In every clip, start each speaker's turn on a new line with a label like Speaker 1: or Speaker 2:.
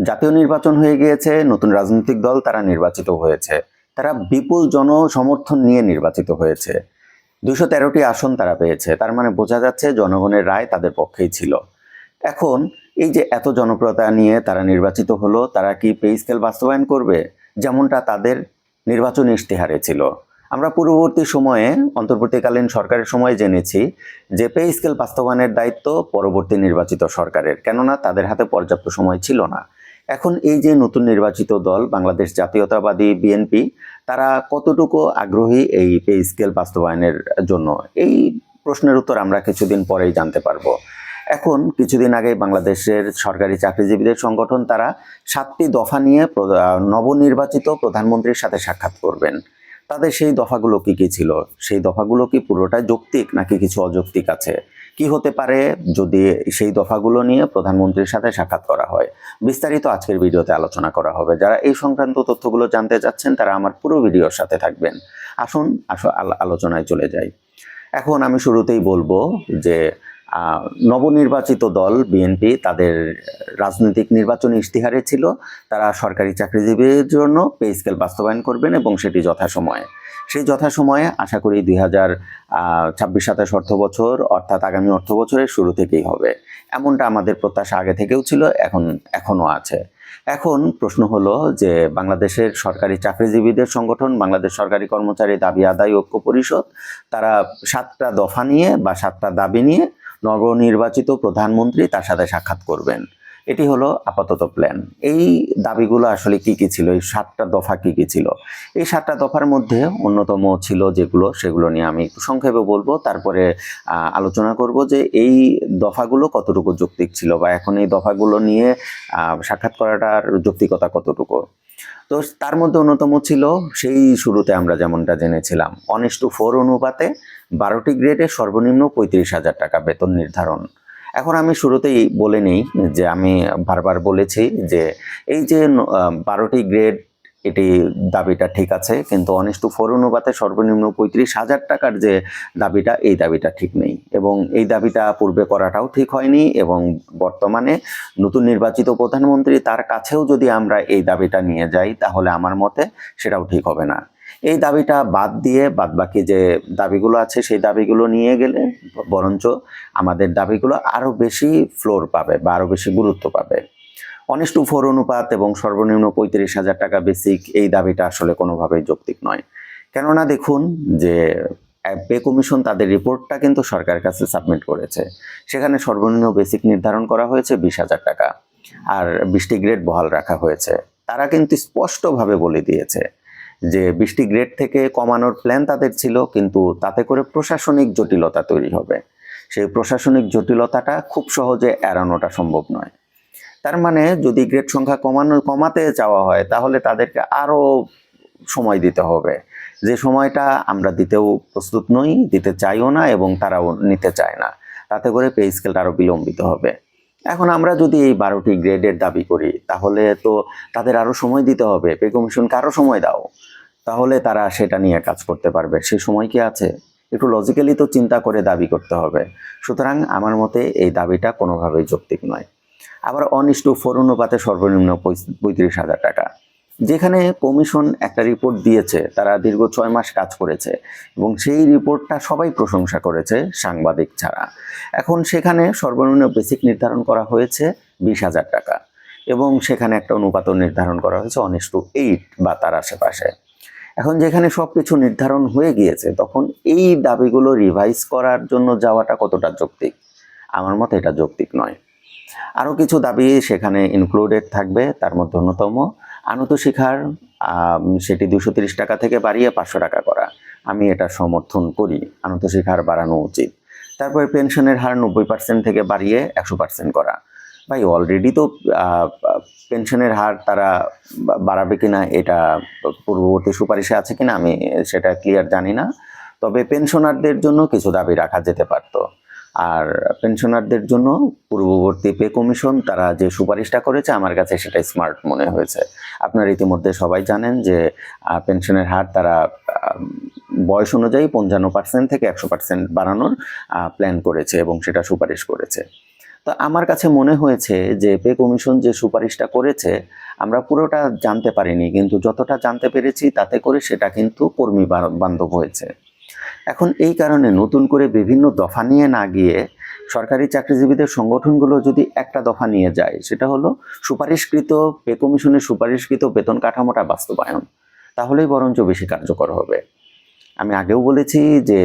Speaker 1: জাতীয় নির্বাচন হয়ে গিয়েছে, নতুন রাজনৈতিক দল তারা নির্বাচিত হয়েছে। তারা বিপুল জনসমর্থন নিয়ে নির্বাচিত হয়েছে। ২১৩টি আসন তারা পেয়েছে। তার মানে বোঝা যাচ্ছে জনগণের রায় তাদের পক্ষেই ছিল। এখন এই যে এত জনপ্রিয়তা নিয়ে তারা নির্বাচিত হলো, তারা কি পে স্কেল বাস্তবায়ন করবে? যেমনটা তাদের নির্বাচনী ইশতেহারে ছিল। আমরা পূর্ববর্তী সময়ে অন্তর্বর্তীকালীন সরকারের সময় জেনেছি যে পে স্কেল বাস্তবায়নের দায়িত্ব পরবর্তী নির্বাচিত সরকারের, কেননা তাদের হাতে পর্যাপ্ত সময় ছিল না। এখন এই যে নতুন নির্বাচিত দল বাংলাদেশ জাতীয়তাবাদী বিএনপি, তারা কতটুকু আগ্রহী এই পে স্কেল বাস্তবায়নের জন্য, এই প্রশ্নের উত্তর আমরা কিছুদিন পরেই জানতে পারবো। এখন কিছুদিন আগে বাংলাদেশের সরকারি চাকরিজীবীদের সংগঠন তারা 7টি দফা নিয়ে নবনির্বাচিত প্রধানমন্ত্রীর সাথে সাক্ষাৎ করবেন। তাদের সেই দফাগুলো কি কি ছিল, সেই দফাগুলো কি পুরোটাই যৌক্তিক নাকি কিছু অযৌক্তিক আছে, কি হতে পারে যদি সেই দফাগুলো নিয়ে প্রধানমন্ত্রীর সাথে সাক্ষাৎ করা হয়, বিস্তারিত আজকের ভিডিওতে আলোচনা করা হবে। যারা এই সংক্রান্ত তথ্যগুলো জানতে চাচ্ছেন তারা আমার পুরো ভিডিওর সাথে থাকবেন। আসুন আলোচনায় চলে যাই। এখন আমি শুরুতেই বলবো যে নবনির্বাচিত দল বিএনপি তাদের রাজনৈতিক নির্বাচনী ইশতেহারে ছিল তারা সরকারি চাকরিজীবীদের জন্য পে স্কেল বাস্তবায়ন করবেন এবং সেটি যথাসময়ে। সেই যথাসময়ে আশা করি 2026-27 অর্থ বছর অর্থাৎ আগামী অর্থ বছরের শুরু থেকেই হবে, এমনটা আমাদের প্রত্যাশা আগে থেকেও ছিল, এখনও আছে। এখন প্রশ্ন হলো যে বাংলাদেশের সরকারি চাকরিজীবীদের সংগঠন বাংলাদেশ সরকারি কর্মচারী দাবি আদায় ঐক্য পরিষদ, তারা 7টা দফা নিয়ে বা 7টা দাবি নিয়ে নবনির্বাচিত প্রধানমন্ত্রী তার সাথে সাক্ষাৎ করবেন। এটি হলো আপাতত প্ল্যান। এই দাবিগুলো আসলে কি কি ছিল, এই 7টা দফা কি কি ছিল? এই 7টা দফার মধ্যে অন্যতম ছিল যেগুলো, সেগুলো নিয়ে আমি একটু সংক্ষেপে বলবো, তারপরে আলোচনা করব যে এই দফাগুলো কতটুকু যৌক্তিক ছিল বা এখন এই দফাগুলো নিয়ে সাক্ষাৎ করাটার যৌক্তিকতা কতটুকু। তো তার মধ্যে অন্যতম ছিল সেই শুরুতে আমরা যেমনটা জেনেছিলাম 1:4 অনুপাতে 12টি গ্রেডে সর্বনিম্ন 35,000 টাকা বেতন নির্ধারণ। এখন আমি শুরুতেই বলে নেই যে আমি বারবার বলেছি যে এই যে 12টি গ্রেড, এটি দাবিটা ঠিক আছে, কিন্তু 1:4 অনুপাতে সর্বনিম্ন 35,000 টাকার যে দাবিটা, এই দাবিটা ঠিক নেই এবং এই দাবিটা পূর্বে করাটাও ঠিক হয়নি এবং বর্তমানে নতুন নির্বাচিত প্রধানমন্ত্রী তার কাছেও যদি আমরা এই দাবিটা নিয়ে যাই তাহলে আমার মতে সেটাও ঠিক হবে না। এই দাবিটা বাদ দিয়ে বাদবাকি যে দাবিগুলো আছে সেই দাবিগুলো নিয়ে গেলে বরঞ্চ আমাদের দাবিগুলো আরও বেশি ফ্লোর পাবে বা আরও বেশি গুরুত্ব পাবে। 1:4 অনুপাত এবং সর্বনিম্ন 35,000 টাকা বেসিক, এই দাবিটা আসলে কোনোভাবেই যৌক্তিক নয়। কেননা দেখুন যে পে কমিশন তাদের রিপোর্টটা কিন্তু সরকারের কাছে সাবমিট করেছে, সেখানে সর্বনিম্ন বেসিক নির্ধারণ করা হয়েছে 20,000 টাকা আর 20টি গ্রেড বহাল রাখা হয়েছে। তারা কিন্তু স্পষ্টভাবে বলে দিয়েছে যে 20টি গ্রেড থেকে কমানোর প্ল্যান তাদের ছিল, কিন্তু তাতে করে প্রশাসনিক জটিলতা তৈরি হবে। সেই প্রশাসনিক জটিলতাটা খুব সহজে এড়ানোটা সম্ভব নয়। তার মানে যদি গ্রেড সংখ্যা কমাতে চাওয়া হয় তাহলে তাদেরকে আরও সময় দিতে হবে, যে সময়টা আমরা দিতেও প্রস্তুত নই, দিতে চাইও না এবং তারাও নিতে চায় না। তাতে করে পে স্কেলটা আরও বিলম্বিত হবে। এখন আমরা যদি এই 12টি গ্রেডের দাবি করি তাহলে তো তাদের আরও সময় দিতে হবে, পে কমিশনকে আরও সময় দাও, তাহলে তারা সেটা নিয়ে কাজ করতে পারবে। সেই সময় কি আছে? একটু লজিক্যালি তো চিন্তা করে দাবি করতে হবে। সুতরাং আমার মতে এই দাবিটা কোনোভাবেই যৌক্তিক নয়। আবার 1:4 অনুপাতে সর্বনিম্ন 35,000 টাকা, যেখানে কমিশন একটা রিপোর্ট দিয়েছে, তারা দীর্ঘ 6 মাস কাজ করেছে এবং সেই রিপোর্টটা সবাই প্রশংসা করেছে সাংবাদিক ছাড়া। এখন সেখানে সর্বনিম্ন বেসিক নির্ধারণ করা হয়েছে 20,000 টাকা এবং সেখানে একটা অনুপাতও নির্ধারণ করা হয়েছে 1:8 বা তার আশেপাশে। এখন যেখানে সব কিছু নির্ধারণ হয়ে গিয়েছে তখন এই দাবিগুলো রিভাইজ করার জন্য যাওয়াটা কতটা যৌক্তিক? আমার মতে এটা যৌক্তিক নয়। আরও কিছু দাবি সেখানে ইনক্লুডেড থাকবে, তার মধ্যে অন্যতম আনত শিখার সেটি 230 টাকা থেকে বাড়িয়ে 500 টাকা করা। আমি এটা সমর্থন করি, আনত শিখার বাড়ানো উচিত। তারপরে পেনশনের হার 90% থেকে বাড়িয়ে 100% করা। ভাই অলরেডি তো পেনশনের হার তারা বাড়াবে কিনা এটা পূর্ববর্তী সুপারিশে আছে কিনা আমি সেটা ক্লিয়ার জানি না, তবে পেনশনারদের জন্য কিছু দাবি রাখা যেতে পারত। আর পেনশনারদের জন্য পূর্ববর্তী পে কমিশন তারা যে সুপারিশটা করেছে আমার কাছে সেটা স্মার্ট মনে হয়েছে। আপনারা ইতিমধ্যে সবাই জানেন যে পেনশনের হার তারা বয়স অনুযায়ী 55% থেকে 100% বাড়ানোর প্ল্যান করেছে এবং সেটা সুপারিশ করেছে। তো আমার কাছে মনে হয়েছে যে পে কমিশন যে সুপারিশটা করেছে আমরা পুরোটা জানতে পারিনি, কিন্তু যতটা জানতে পেরেছি তাতে করে সেটা কিন্তু কর্মী বান্ধব হয়েছে। এখন এই কারণে নতুন করে বিভিন্ন দফা নিয়ে না গিয়ে সরকারি চাকরিজীবীদের সংগঠনগুলো যদি একটা দফা নিয়ে যায়, সেটা হলো সুপারিশকৃত পে কমিশনের সুপারিশকৃত বেতন কাঠামোটা বাস্তবায়ন, তাহলেই বরঞ্চ বেশি কার্যকর হবে। আমি আগেও বলেছি যে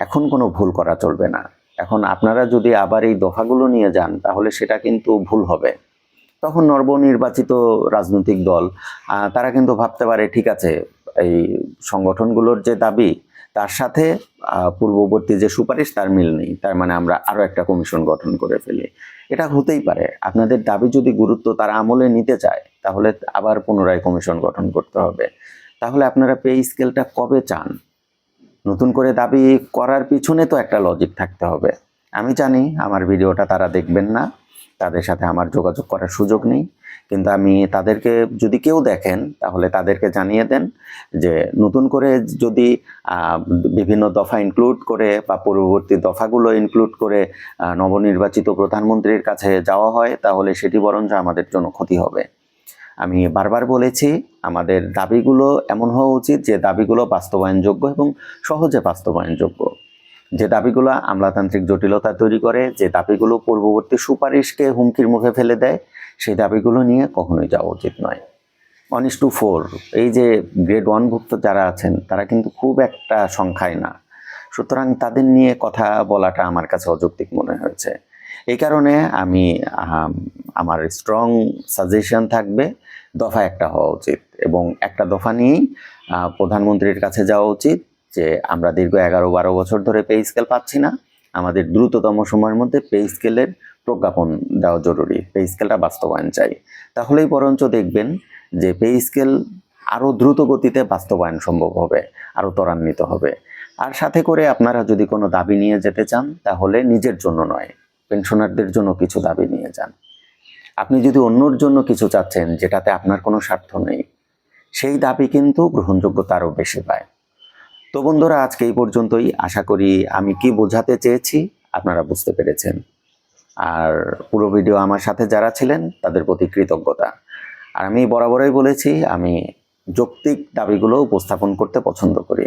Speaker 1: এখন কোনো ভুল করা চলবে না। এখন আপনারা যদি আবার এই দফাগুলো নিয়ে যান তাহলে সেটা কিন্তু ভুল হবে। তখন নবনির্বাচিত রাজনৈতিক দল তারা কিন্তু ভাবতে পারে ঠিক আছে, এই সংগঠনগুলোর যে দাবি তার সাথে পূর্ববর্তী যে সুপারিশ তার মিল নেই, তার মানে আমরা আরো একটা কমিশন গঠন করে ফেলি। এটা হতেই পারে। আপনাদের দাবি যদি গুরুত্ব তারা আমলে নিতে চায় তাহলে আবার পুনরায় কমিশন গঠন করতে হবে। তাহলে আপনারা পে স্কেলটা কবে চান? নতুন করে দাবি করার পিছনে তো একটা লজিক থাকতে হবে। আমি জানি আমার ভিডিওটা তারা দেখবেন না, তাদের সাথে আমার যোগাযোগ করার সুযোগ নেই, কিন্তু আমি তাদেরকে যদি কেউ দেখেন তাহলে তাদেরকে জানিয়ে দেন যে নতুন করে যদি বিভিন্ন দফা ইনক্লুড করে বা পূর্ববর্তী দফাগুলো ইনক্লুড করে নবনির্বাচিত প্রধানমন্ত্রীর কাছে যাওয়া হয় তাহলে সেটি বরঞ্চ আমাদের জন্য ক্ষতি হবে। আমি বারবার বলেছি আমাদের দাবিগুলো এমন হওয়া উচিত যে দাবিগুলো বাস্তবায়নযোগ্য এবং সহজে বাস্তবায়নযোগ্য, যে দাবিগুলো আমলাতান্ত্রিক জটিলতা তৈরি করে, যে দাবিগুলো পূর্ববর্তী সুপারিশকে হুমকির মুখে ফেলে দেয়, সেই দাবিগুলো নিয়ে কখনোই যাওয়া উচিত নয়। 1:4 এই যে গ্রেড 1 ভুক্ত যারা আছেন তারা কিন্তু খুব একটা সংখ্যায় না, সুতরাং তাদের নিয়ে কথা বলাটা আমার কাছে অযৌক্তিক মনে হয়েছে। এই কারণে আমি আমার স্ট্রং সাজেশন থাকবে দফা একটা হওয়া উচিত এবং একটা দফা নিয়েই প্রধানমন্ত্রীর কাছে যাওয়া উচিত যে আমরা দীর্ঘ 11-12 বছর ধরে পে স্কেল পাচ্ছি না, আমাদের দ্রুততম সময়ের মধ্যে পে স্কেলের প্রজ্ঞাপন দেওয়া জরুরি, পে স্কেলটা বাস্তবায়ন চাই। তাহলেই বরঞ্চ দেখবেন যে পে স্কেল আরও দ্রুত গতিতে বাস্তবায়ন সম্ভব হবে, আরও ত্বরান্বিত হবে। আর সাথে করে আপনারা যদি কোনো দাবি নিয়ে যেতে চান তাহলে নিজের জন্য নয়, পেনশনারদের জন্য কিছু দাবি নিয়ে যান। আপনি যদি অন্যর জন্য কিছু চাচ্ছেন যেটাতে আপনার কোনো স্বার্থ নেই, সেই দাবি কিন্তু গ্রহণযোগ্যতা আরও বেশি পায়। তো বন্ধুরা, আজকে এই পর্যন্তই। আশা করি আমি কি বোঝাতে চেয়েছি আপনারা বুঝতে পেরেছেন। আর পুরো ভিডিও আমার সাথে যারা ছিলেন তাদের প্রতি কৃতজ্ঞতা। আর আমি বরাবরই বলেছি আমি যৌক্তিক দাবিগুলো উপস্থাপন করতে পছন্দ করি।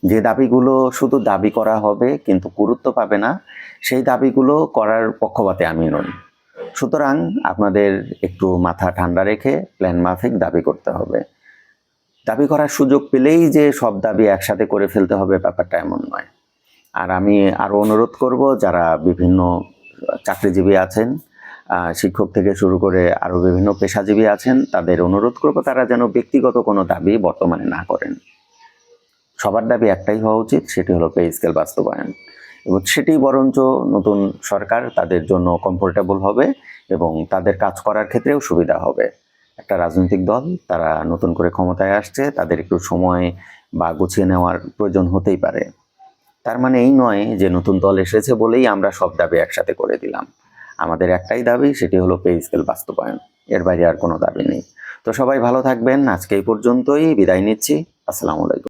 Speaker 1: যে দাবিগুলো শুধু দাবি করা হবে কিন্তু গুরুত্ব পাবে না, সেই দাবিগুলো করার পক্ষপাতে আমি নই। সুতরাং আপনাদের একটু মাথা ঠান্ডা রেখে প্ল্যান মাফিক দাবি করতে হবে। দাবি করার সুযোগ পেলেই যে সব দাবি একসাথে করে ফেলতে হবে ব্যাপারটা এমন নয়। আর আমি আরও অনুরোধ করব যারা বিভিন্ন চাকরিজীবী আছেন, শিক্ষক থেকে শুরু করে আরও বিভিন্ন পেশাজীবী আছেন, তাদের অনুরোধ করব তারা যেন ব্যক্তিগত কোনো দাবি বর্তমানে না করেন। সবার দাবি একটাই হওয়া উচিত, সেটি হলো পে স্কেল বাস্তবায়ন, এবং সেটি বরঞ্চ নতুন সরকার তাদের জন্য কমফোর্টেবল হবে এবং তাদের কাজ করার ক্ষেত্রেও সুবিধা হবে। একটা রাজনৈতিক দল তারা নতুন করে ক্ষমতায় আসছে, তাদের একটু সময় বা গুছিয়ে নেওয়ার প্রয়োজন হতেই পারে। তার মানে এই নয় যে নতুন দল এসেছে বলেই আমরা সব দাবি একসাথে করে দিলাম। আমাদের একটাই দাবি, সেটি হলো পে স্কেল বাস্তবায়ন, এর বাইরে আর কোনো দাবি নেই। তো সবাই ভালো থাকবেন। আজকে এই পর্যন্তই, বিদায় নিচ্ছি। আসসালামু আলাইকুম।